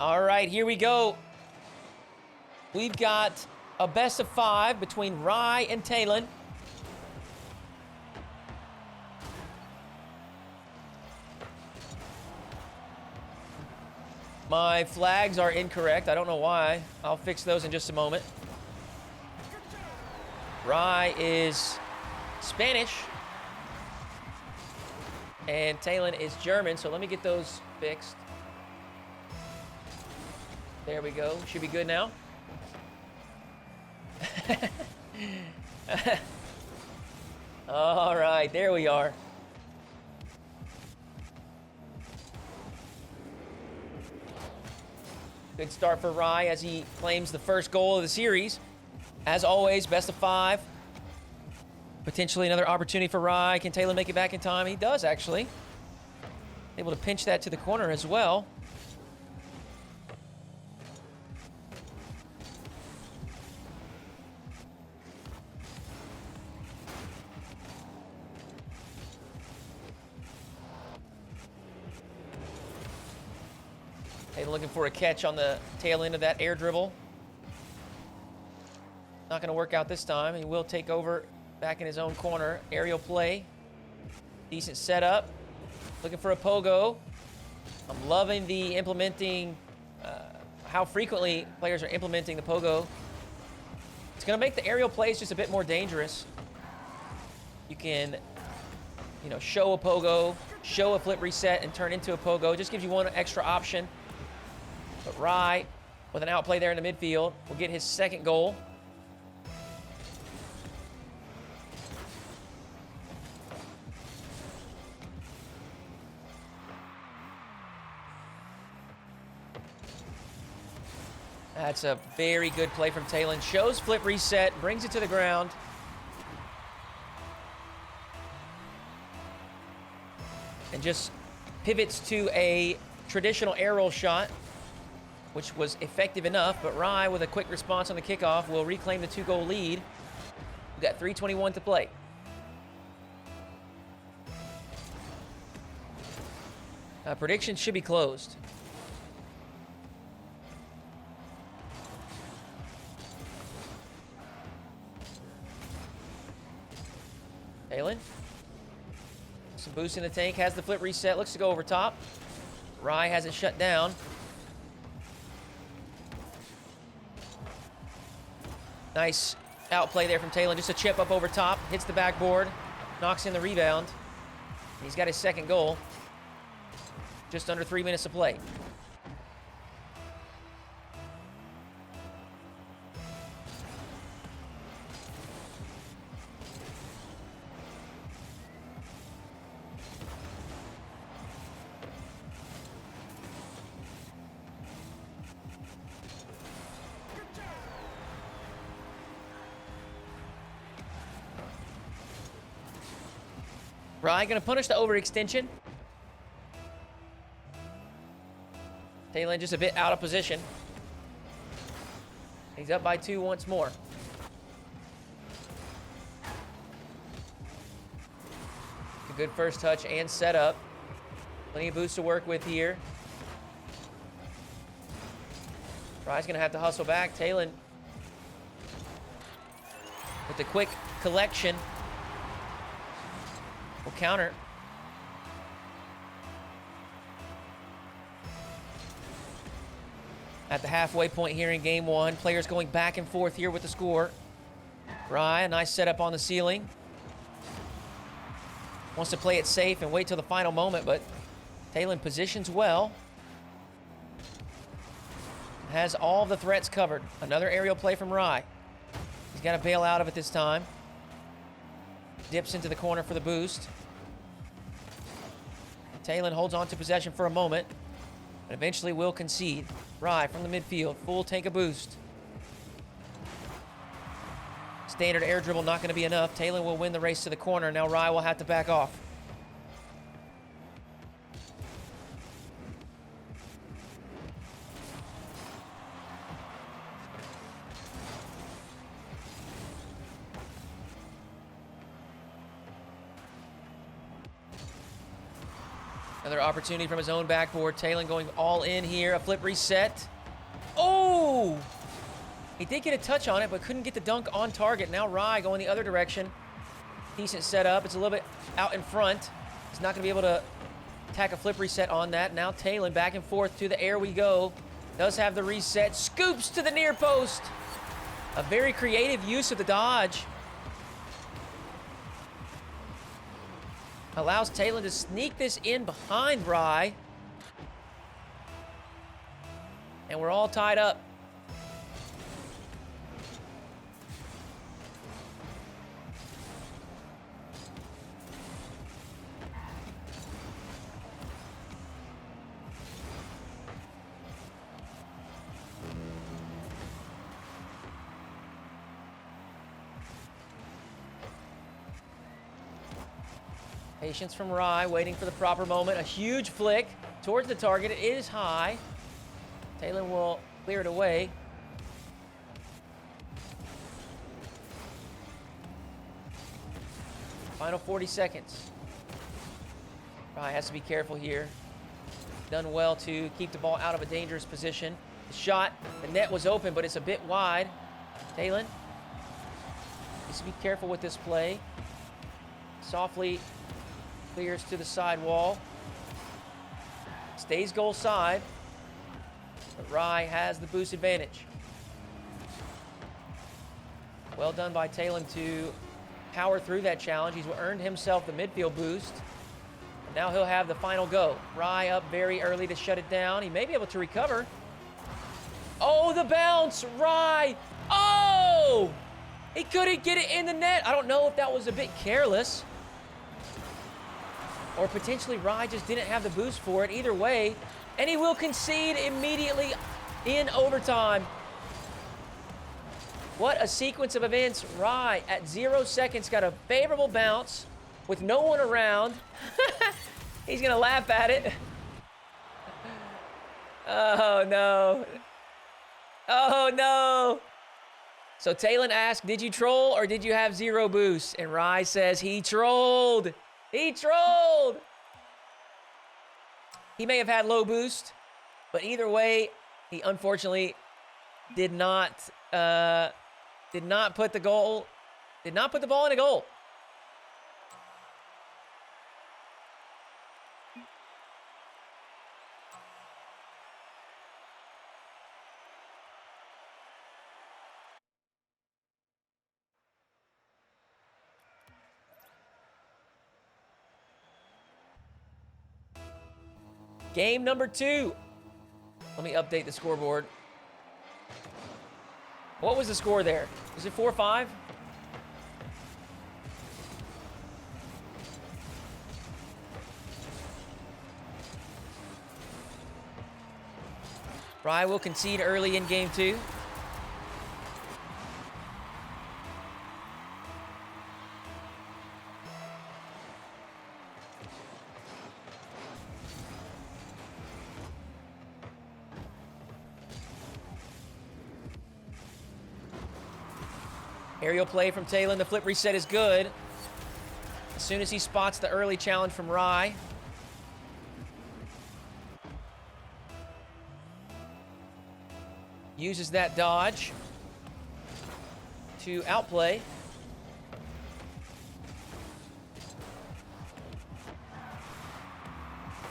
All right, here we go. We've got a best of 5 between Rxii and Taylan. My flags are incorrect. I don't know why. I'll fix those in just a moment. Rxii is Spanish. And Taylan is German, so let me get those fixed. There we go. Should be good now. All right, there we are. Good start for Rxii as he claims the first goal of the series. As always, best of 5. Potentially another opportunity for Rxii. Can Taylan make it back in time? He does, actually. Able to pinch that to the corner as well. Taylan looking for a catch on the tail end of that air dribble. Not going to work out this time. He will take over back in his own corner. Aerial play. Decent setup. Looking for a pogo. I'm loving the implementing, how frequently players are implementing the pogo. It's going to make the aerial plays just a bit more dangerous. You can, show a pogo, show a flip reset, and turn into a pogo. Just gives you one extra option. But Rxii, with an outplay there in the midfield, will get his second goal. That's a very good play from Taylan. Shows flip reset, brings it to the ground. And just pivots to a traditional air roll shot, which was effective enough, but Rxii, with a quick response on the kickoff, will reclaim the 2-goal lead. We've got 3:21 to play. Predictions should be closed. Taylan. Some boost in the tank, has the flip reset, looks to go over top. Rxii has it shut down. Nice outplay there from Taylan. Just a chip up over top. Hits the backboard. Knocks in the rebound. And he's got his second goal. Just under 3 minutes to play. Rxii going to punish the overextension. Taylan just a bit out of position. He's up by 2 once more. A good first touch and setup. Plenty of boost to work with here. Rxie's going to have to hustle back. Taylan with the quick collection. Will counter. At the halfway point here in game 1. Players going back and forth here with the score. Rxii, a nice setup on the ceiling. Wants to play it safe and wait till the final moment, but Taylan positions well. Has all the threats covered. Another aerial play from Rxii. He's got to bail out of it this time. Dips into the corner for the boost. Taylan holds on to possession for a moment, but eventually will concede. Rxii from the midfield, full tank of boost. Standard air dribble not going to be enough. Taylan will win the race to the corner. Now Rxii will have to back off. Another opportunity from his own backboard. Taylan going all in here. A flip reset. Oh! He did get a touch on it, but couldn't get the dunk on target. Now Rxii going the other direction. Decent setup. It's a little bit out in front. He's not going to be able to tack a flip reset on that. Now Taylan back and forth to the air we go. Does have the reset. Scoops to the near post. A very creative use of the dodge. Allows Taylan to sneak this in behind Rxii. And we're all tied up. Patience from Rxii, waiting for the proper moment. A huge flick towards the target. It is high. Taylan will clear it away. Final 40 seconds. Rxii has to be careful here. Done well to keep the ball out of a dangerous position. The shot, the net was open, but it's a bit wide. Taylan needs to be careful with this play. Softly clears to the side wall. Stays goal side. But Rxii has the boost advantage. Well done by Taylan to power through that challenge. He's earned himself the midfield boost. And now he'll have the final go. Rxii up very early to shut it down. He may be able to recover. Oh, the bounce! Rxii! Oh! He couldn't get it in the net. I don't know if that was a bit careless. Or potentially Rxii just didn't have the boost for it. Either way, and he will concede immediately in overtime. What a sequence of events. Rxii at 0 seconds got a favorable bounce with no one around. He's gonna laugh at it. Oh no. Oh no. So Taylan asked, did you troll or did you have 0 boost? And Rxii says he trolled. He trolled! He may have had low boost, but either way, he unfortunately did not put the ball in a goal. Game number 2. Let me update the scoreboard. What was the score there? Was it 4-5? Rxii will concede early in game 2. Aerial play from Taylan. The flip reset is good. As soon as he spots the early challenge from Rxii. Uses that dodge to outplay.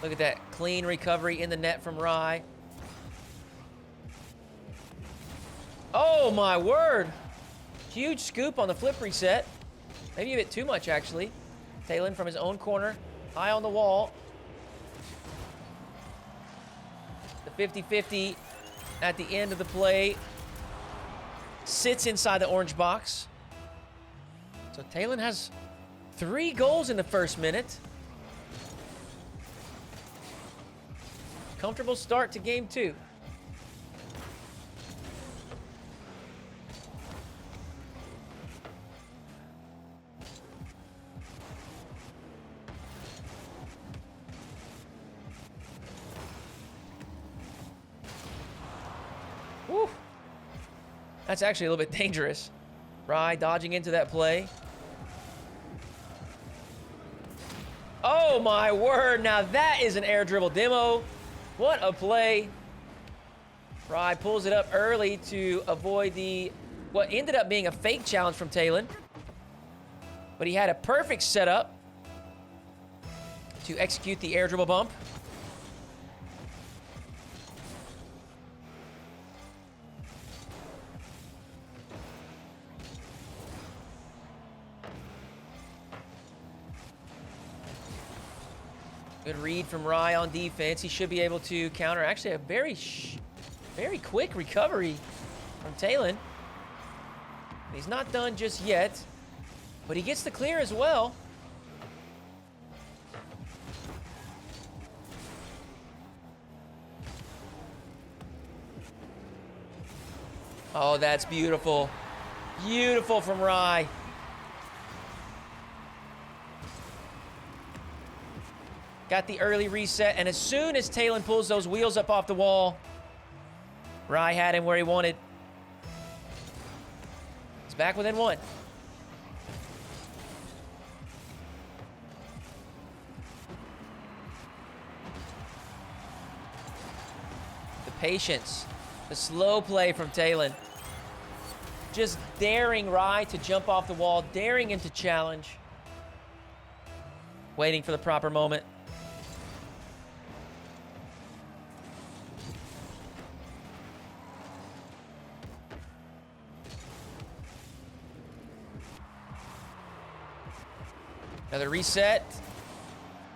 Look at that clean recovery in the net from Rxii. Oh my word! Huge scoop on the flip reset. Maybe a bit too much, actually. Taylan from his own corner, high on the wall. The 50-50 at the end of the play sits inside the orange box. So Taylan has 3 goals in the first minute. Comfortable start to game 2. Woo. That's actually a little bit dangerous. Rxii dodging into that play. Oh Oh my word, now that is an air dribble demo. What a play. Rxii pulls it up early to avoid what ended up being a fake challenge from Taylan. But he had a perfect setup to execute the air dribble bump. Good read from Rxii on defense. He should be able to counter. Actually, a very quick recovery from Taylan. He's not done just yet, but he gets the clear as well. Oh, that's beautiful. Beautiful from Rxii. Got the early reset, and as soon as Taylan pulls those wheels up off the wall, Rxii had him where he wanted. He's back within one. The patience, the slow play from Taylan. Just daring Rxii to jump off the wall, daring him to challenge. Waiting for the proper moment. Another reset.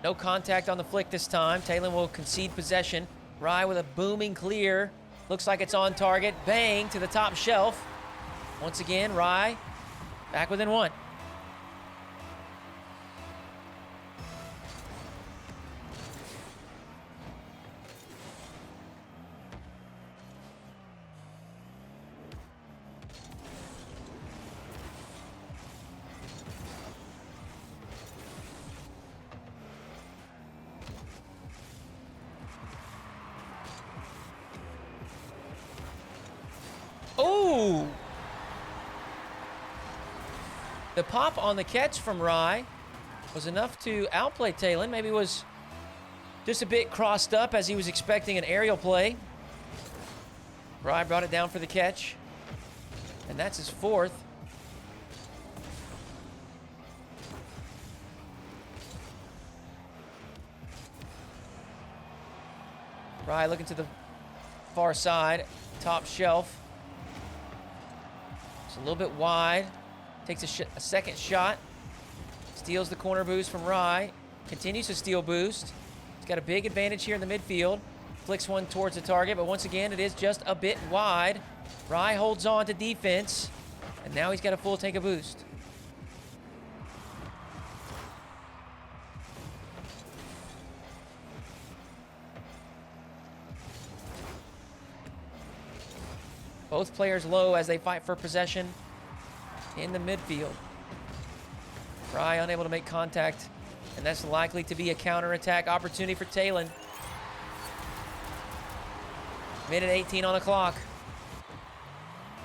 No contact on the flick this time. Taylan will concede possession. Rxii with a booming clear. Looks like it's on target. Bang to the top shelf. Once again, Rxii back within one. Ooh! The pop on the catch from Rxii was enough to outplay Taylan. Maybe was just a bit crossed up as he was expecting an aerial play. Rxii brought it down for the catch. And that's his fourth. Rxii looking to the far side, top shelf. It's a little bit wide. Takes a second shot. Steals the corner boost from Rxii. Continues to steal boost. He's got a big advantage here in the midfield. Flicks one towards the target, but once again, it is just a bit wide. Rxii holds on to defense, and now he's got a full tank of boost. Both players low as they fight for possession in the midfield. Rxii unable to make contact, and that's likely to be a counterattack opportunity for Taylan. Minute 18 on the clock.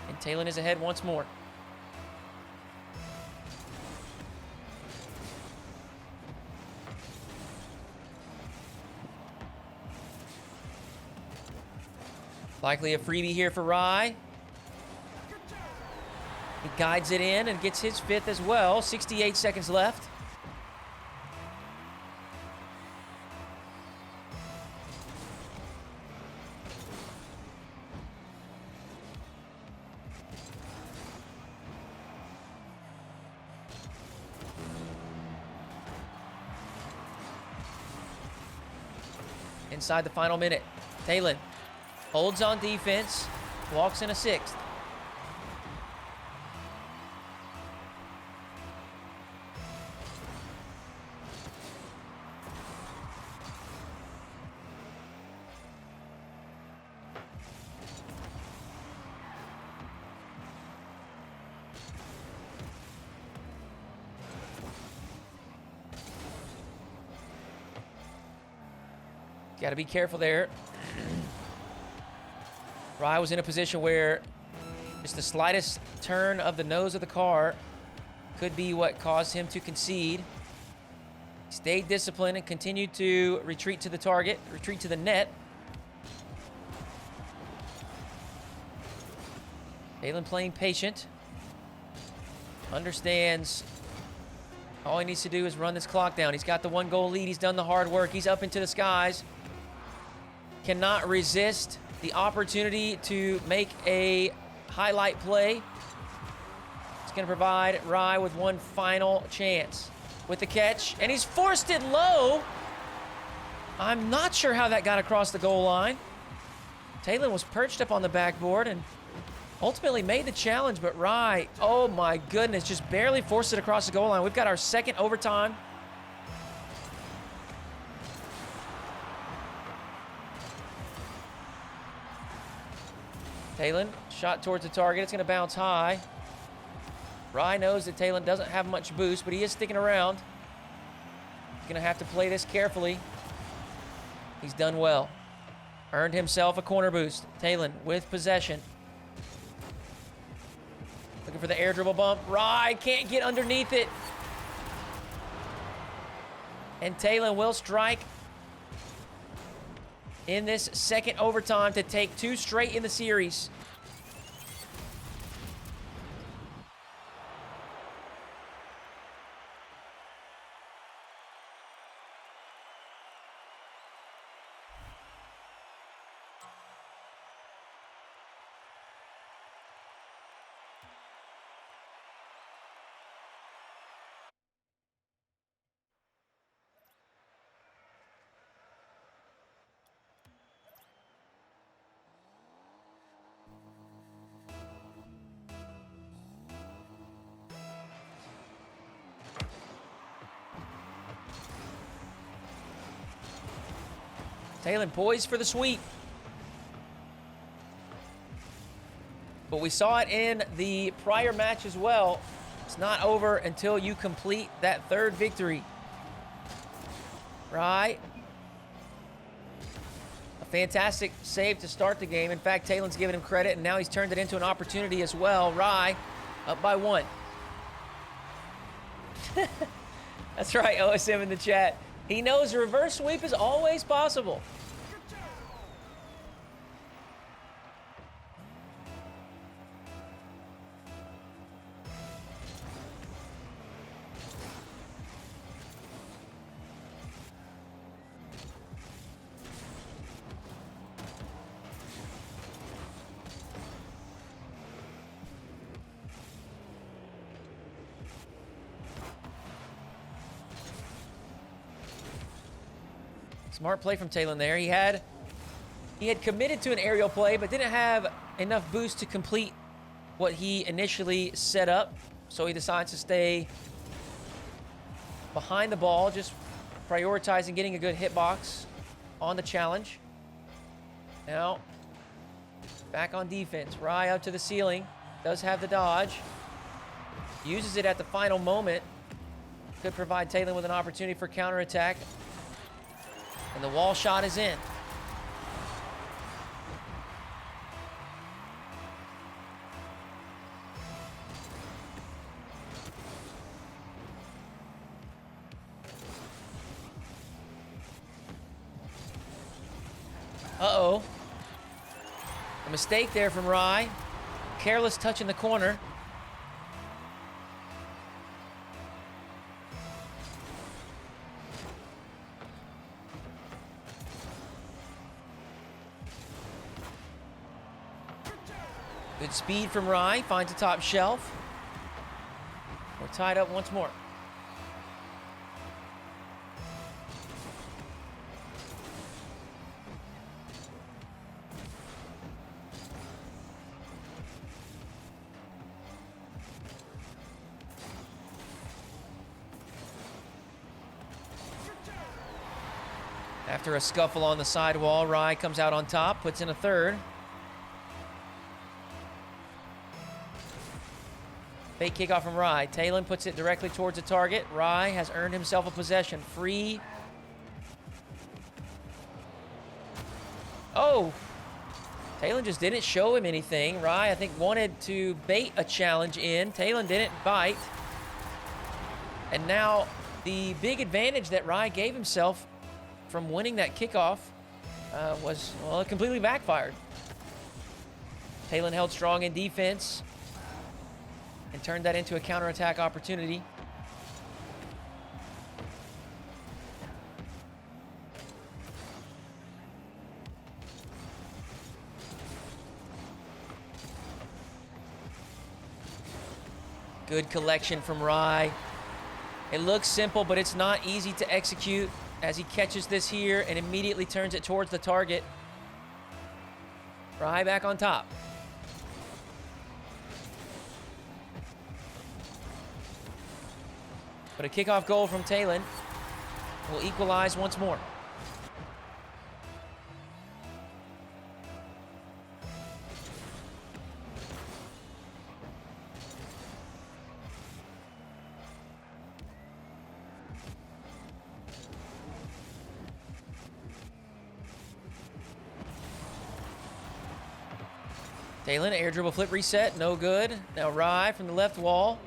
And Taylan is ahead once more. Likely a freebie here for Rxii. He guides it in and gets his fifth as well. 68 seconds left. Inside the final minute, Taylan holds on defense, walks in a sixth. Got to be careful there. Rxii was in a position where just the slightest turn of the nose of the car could be what caused him to concede. Stayed disciplined and continued to retreat to the target, retreat to the net. Taylan playing patient. Understands all he needs to do is run this clock down. He's got the 1-goal lead. He's done the hard work. He's up into the skies. Cannot resist the opportunity to make a highlight play. It's going to provide Rxii with one final chance with the catch. And he's forced it low. I'm not sure how that got across the goal line. Taylan was perched up on the backboard and ultimately made the challenge, but Rxii, oh my goodness, just barely forced it across the goal line. We've got our second overtime. Taylan, shot towards the target. It's going to bounce high. Rxii knows that Taylan doesn't have much boost, but he is sticking around. He's going to have to play this carefully. He's done well. Earned himself a corner boost. Taylan with possession. Looking for the air dribble bump. Rxii can't get underneath it. And Taylan will strike in this second overtime to take 2 straight in the series. Taylan poised for the sweep. But we saw it in the prior match as well. It's not over until you complete that third victory. Rxii. A fantastic save to start the game. In fact, Taylan's giving him credit, and now he's turned it into an opportunity as well. Rxii up by 1. That's right, OSM in the chat. He knows a reverse sweep is always possible. Smart play from Taylan there. He had committed to an aerial play, but didn't have enough boost to complete what he initially set up. So he decides to stay behind the ball, just prioritizing getting a good hitbox on the challenge. Now, back on defense. Rxii out to the ceiling. Does have the dodge. Uses it at the final moment. Could provide Taylan with an opportunity for counterattack. And the wall shot is in. Uh-oh. A mistake there from Rxii. Careless touch in the corner. Good speed from Rxii. Finds the top shelf. We're tied up once more. After a scuffle on the sidewall, Rxii comes out on top, puts in a third. Fake kickoff from Rxii. Taylan puts it directly towards the target. Rxii has earned himself a possession. Free. Oh! Taylan just didn't show him anything. Rxii, I think, wanted to bait a challenge in. Taylan didn't bite. And now The big advantage that Rxii gave himself from winning that kickoff was, well, it completely backfired. Taylan held strong in defense and turned that into a counterattack opportunity. Good collection from Rxii. It looks simple, but it's not easy to execute as he catches this here and immediately turns it towards the target. Rxii back on top. But a kickoff goal from Taylan will equalize once more. Taylan, air dribble flip reset, no good. Now Rxii from the left wall.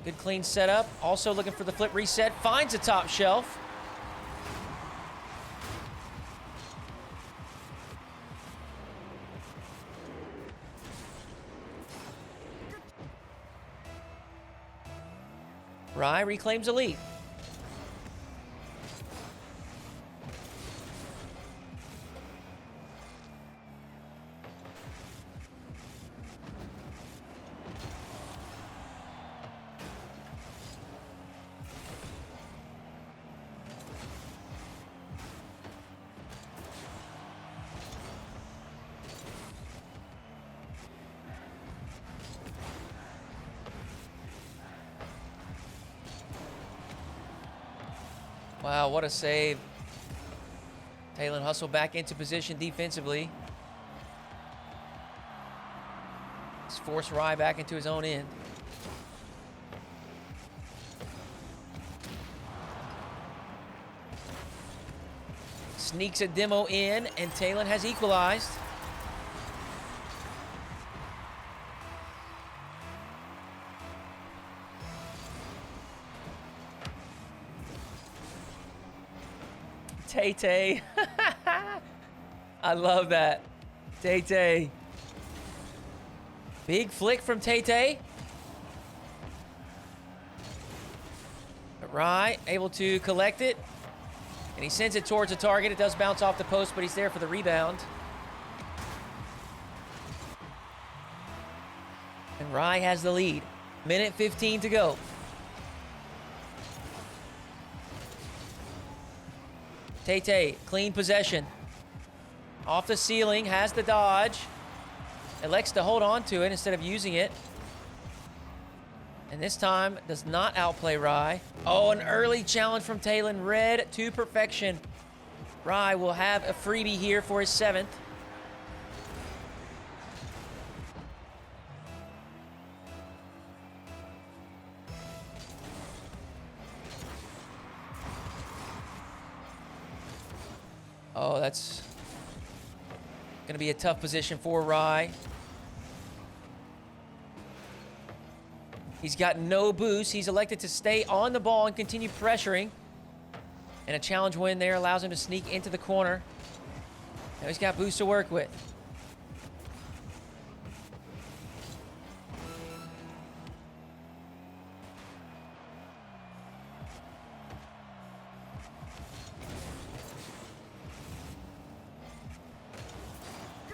Good clean setup. Also looking for the flip reset. Finds the top shelf. Rxii reclaims the lead. Wow, what a save. Taylan hustled back into position defensively. Just forced Rxii back into his own end. Sneaks a demo in, and Taylan has equalized. Tay. I love that. Tay. Big flick from Tay. Rxii able to collect it. And he sends it towards the target. It does bounce off the post, but he's there for the rebound. And Rxii has the lead. Minute 15 to go. Tay, clean possession. Off the ceiling, has the dodge. Elects to hold on to it instead of using it. And this time, does not outplay Rxii. Oh, an early challenge from Taylan. Read to perfection. Rxii will have a freebie here for his 7th. Oh, that's going to be a tough position for Rxii. He's got no boost. He's elected to stay on the ball and continue pressuring. And a challenge win there allows him to sneak into the corner. Now he's got boost to work with.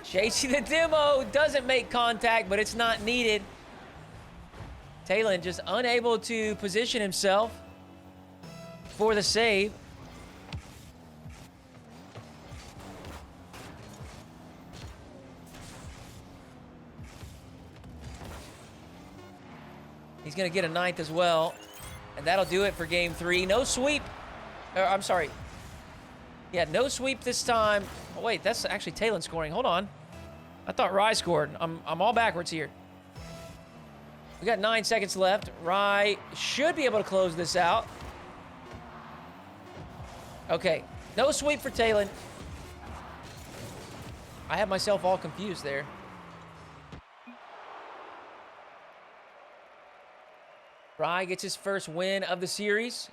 Chasing the demo, doesn't make contact, but it's not needed. Taylan just unable to position himself for the save. He's going to get a 9th as well, and that'll do it for game 3. No sweep. I'm sorry. Yeah, no sweep this time. Oh, wait, that's actually Taylan scoring. Hold on. I thought Rxii scored. I'm all backwards here. We got 9 seconds left. Rxii should be able to close this out. Okay, no sweep for Taylan. I have myself all confused there. Rxii gets his first win of the series.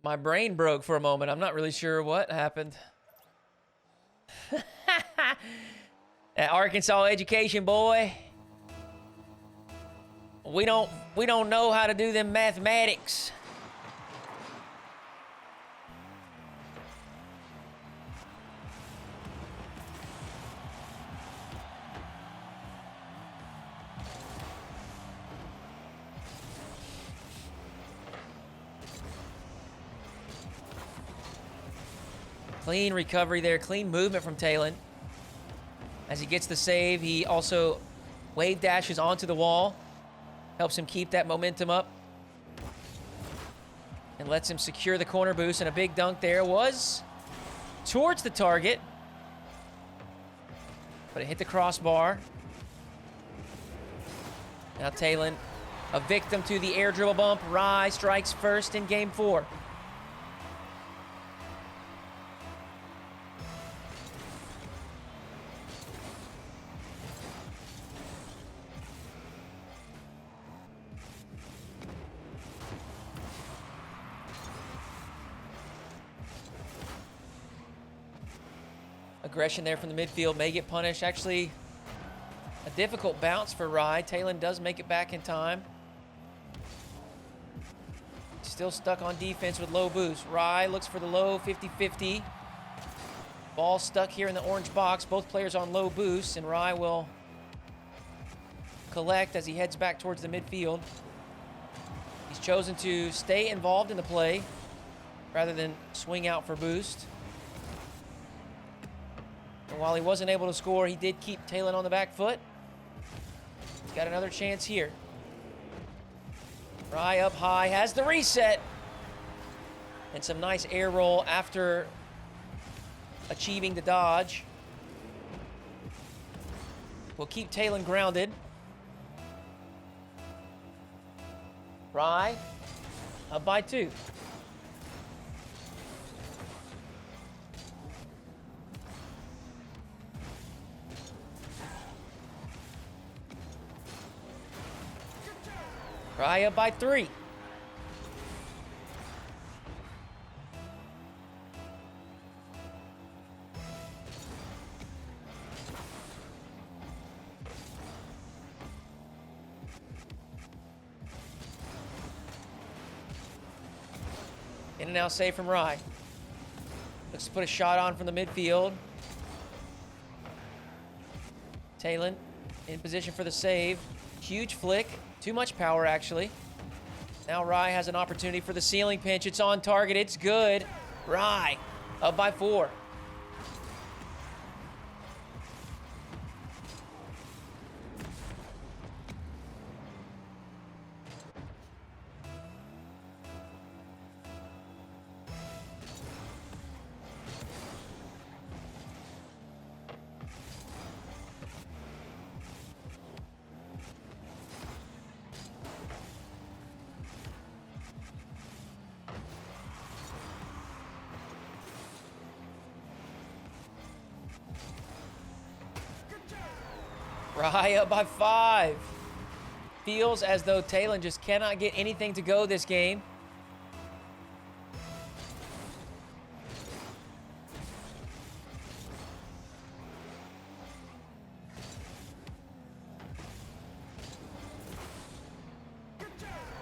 My brain broke for a moment. I'm not really sure what happened. That Arkansas education, boy. We don't know how to do them mathematics. Clean recovery there, clean movement from Taylan. As he gets the save, he also wave dashes onto the wall. Helps him keep that momentum up. And lets him secure the corner boost. And a big dunk there was towards the target. But it hit the crossbar. Now Taylan, a victim to the air dribble bump. Rxii strikes first in game 4. Aggression there from the midfield may get punished. Actually, a difficult bounce for Rxii. Taylan does make it back in time. Still stuck on defense with low boost. Rxii looks for the low 50-50. Ball stuck here in the orange box. Both players on low boost, and Rxii will collect as he heads back towards the midfield. He's chosen to stay involved in the play rather than swing out for boost. And while he wasn't able to score, he did keep Taylan on the back foot. He's got another chance here. Rxii up high, has the reset. And some nice air roll after achieving the dodge. Will keep Taylan grounded. Rxii up by 2. Rxii up by 3. In and out save from Rxii. Looks to put a shot on from the midfield. Taylan in position for the save. Huge flick. Too much power, actually. Now Rxii has an opportunity for the ceiling pinch. It's on target. It's good. Rxii up by 4. Rxii up by 5. Feels as though Taylan just cannot get anything to go this game.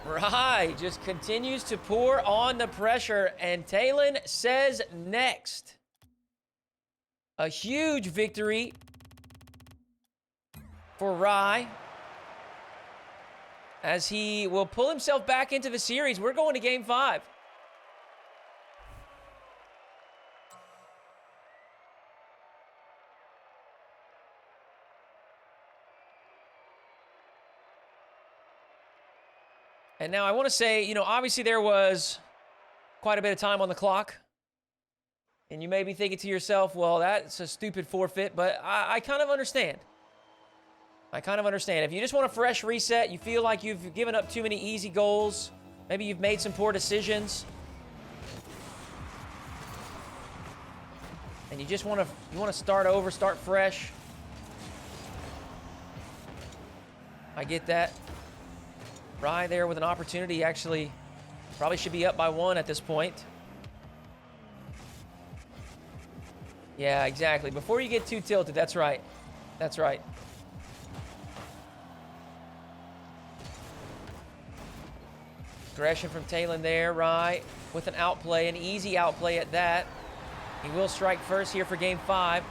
Rxii just continues to pour on the pressure, and Taylan says next. A huge victory for Rxii, as he will pull himself back into the series. We're going to game 5. And now I want to say, you know, obviously there was quite a bit of time on the clock. And you may be thinking to yourself, well, that's a stupid forfeit, but I kind of understand. I kind of understand. If you just want a fresh reset, you feel like you've given up too many easy goals, maybe you've made some poor decisions, and you just want to start over, start fresh. I get that. Rxii there with an opportunity. Actually, probably should be up by 1 at this point. Yeah, exactly. Before you get too tilted, that's right. That's right. Aggression from Taylan there, right? With an outplay, an easy outplay at that. He will strike first here for game 5.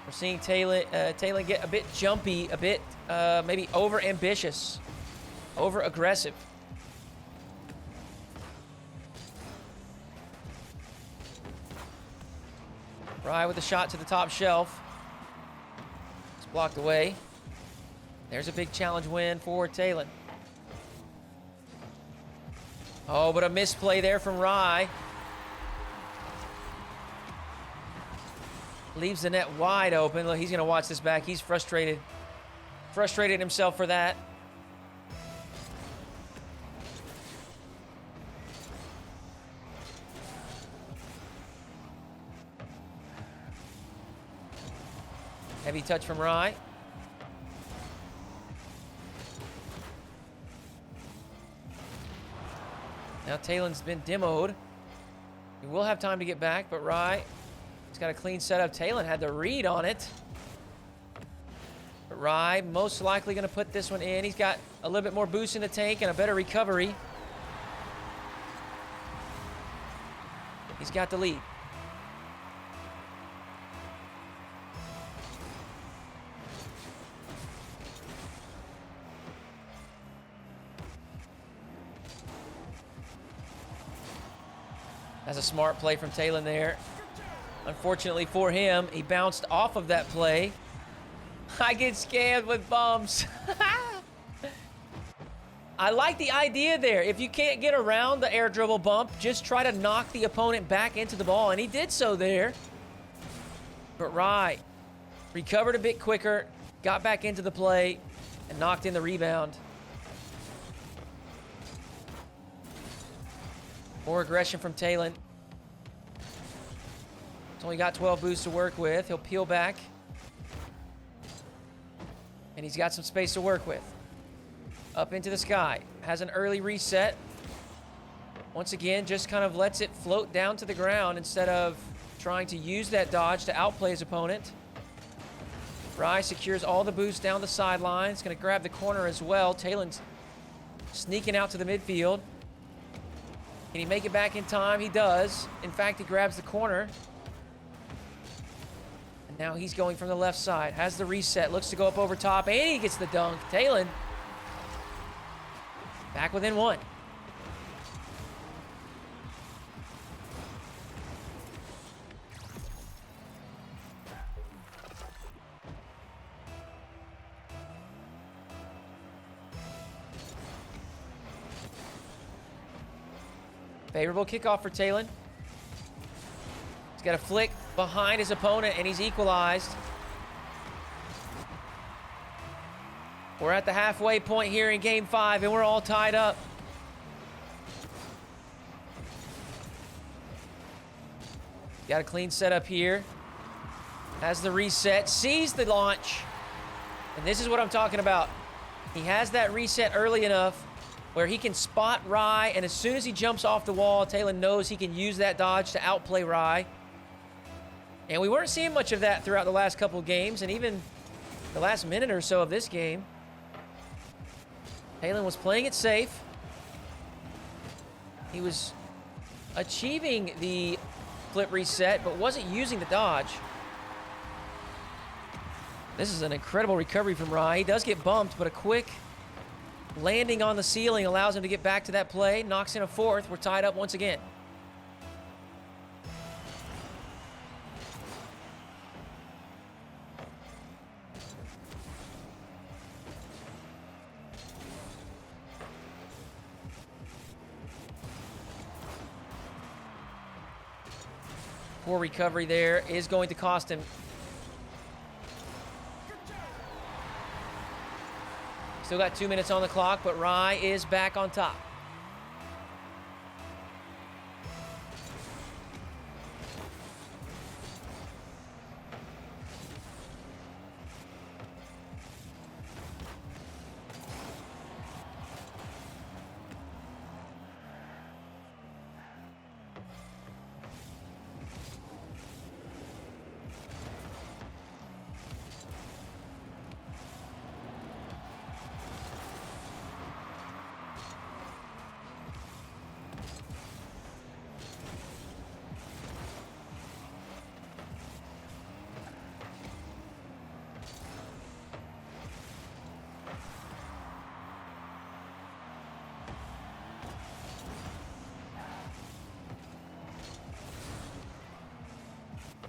We're seeing Taylan get a bit jumpy, a bit maybe over-ambitious, over-aggressive. Right with the shot to the top shelf. It's blocked away. There's a big challenge win for Taylan. Oh, but a misplay there from Rxii. Leaves the net wide open. Look, he's going to watch this back. He's frustrated. Frustrated himself for that. Heavy touch from Rxii. Now Taylan's been demoed. He will have time to get back, but Rxii, he's got a clean setup. Taylan had the read on it. But Rxii most likely going to put this one in. He's got a little bit more boost in the tank and a better recovery. He's got the lead. That's a smart play from Taylan there. Unfortunately for him, he bounced off of that play. I get scammed with bumps. I like the idea there. If you can't get around the air dribble bump, just try to knock the opponent back into the ball, and he did so there. But Rxii recovered a bit quicker, got back into the play, and knocked in the rebound. More aggression from Taylan. He's only got 12 boosts to work with. He'll peel back. And he's got some space to work with. Up into the sky. Has an early reset. Once again, just kind of lets it float down to the ground instead of trying to use that dodge to outplay his opponent. Rxii secures all the boosts down the sideline. He's going to grab the corner as well. Taylan's sneaking out to the midfield. Can he make it back in time? He does. In fact, he grabs the corner. And now he's going from the left side. Has the reset. Looks to go up over top. And he gets the dunk. Taylan back within 1. Favorable kickoff for Taylan. He's got a flick behind his opponent, and he's equalized. We're at the halfway point here in Game 5, and we're all tied up. Got a clean setup here. Has the reset, sees the launch. And this is what I'm talking about. He has that reset early enough where he can spot Rxii, and as soon as he jumps off the wall, Taylan knows he can use that dodge to outplay Rxii. And we weren't seeing much of that throughout the last couple of games, and even the last minute or so of this game. Taylan was playing it safe. He was achieving the flip reset, but wasn't using the dodge. This is an incredible recovery from Rxii. He does get bumped, but a quick landing on the ceiling allows him to get back to that play. Knocks in a fourth. We're tied up once again. Poor recovery there is going to cost him. Still got 2 minutes on the clock, but Rxii is back on top.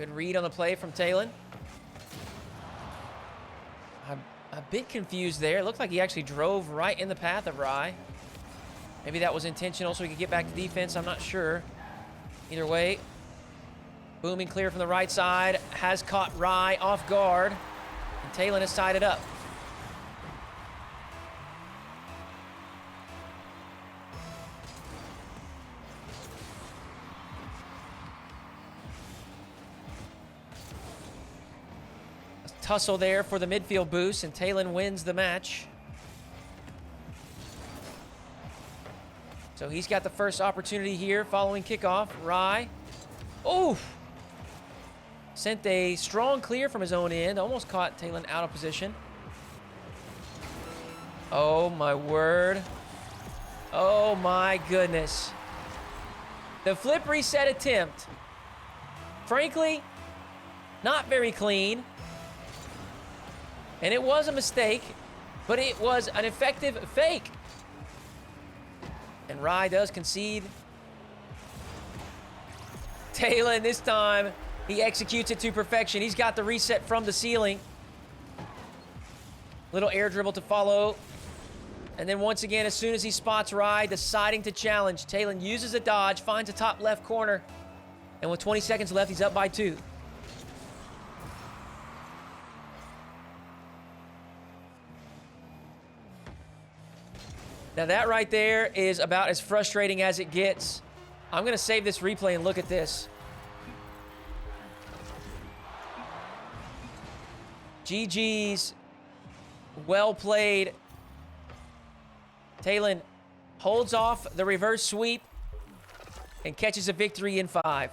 Good read on the play from Taylan. I'm a bit confused there. It looked like he actually drove right in the path of Rxii. Maybe that was intentional so he could get back to defense. I'm not sure. Either way, booming clear from the right side. Has caught Rxii off guard. And Taylan has tied it up. Tussle there for the midfield boost, and Taylan wins the match. So he's got the first opportunity here following kickoff. Rxii. Oof! Sent a strong clear from his own end. Almost caught Taylan out of position. Oh my word. Oh my goodness. The flip reset attempt. Frankly, not very clean. And it was a mistake, but it was an effective fake. And Rxii does concede. Taylan, this time, he executes it to perfection. He's got the reset from the ceiling. Little air dribble to follow. And then once again, as soon as he spots Rxii, deciding to challenge, Taylan uses a dodge, finds a top left corner. And with 20 seconds left, he's up by 2. Now that right there is about as frustrating as it gets. I'm going to save this replay and look at this. GG's. Well played. Taylan holds off the reverse sweep and catches a victory in 5.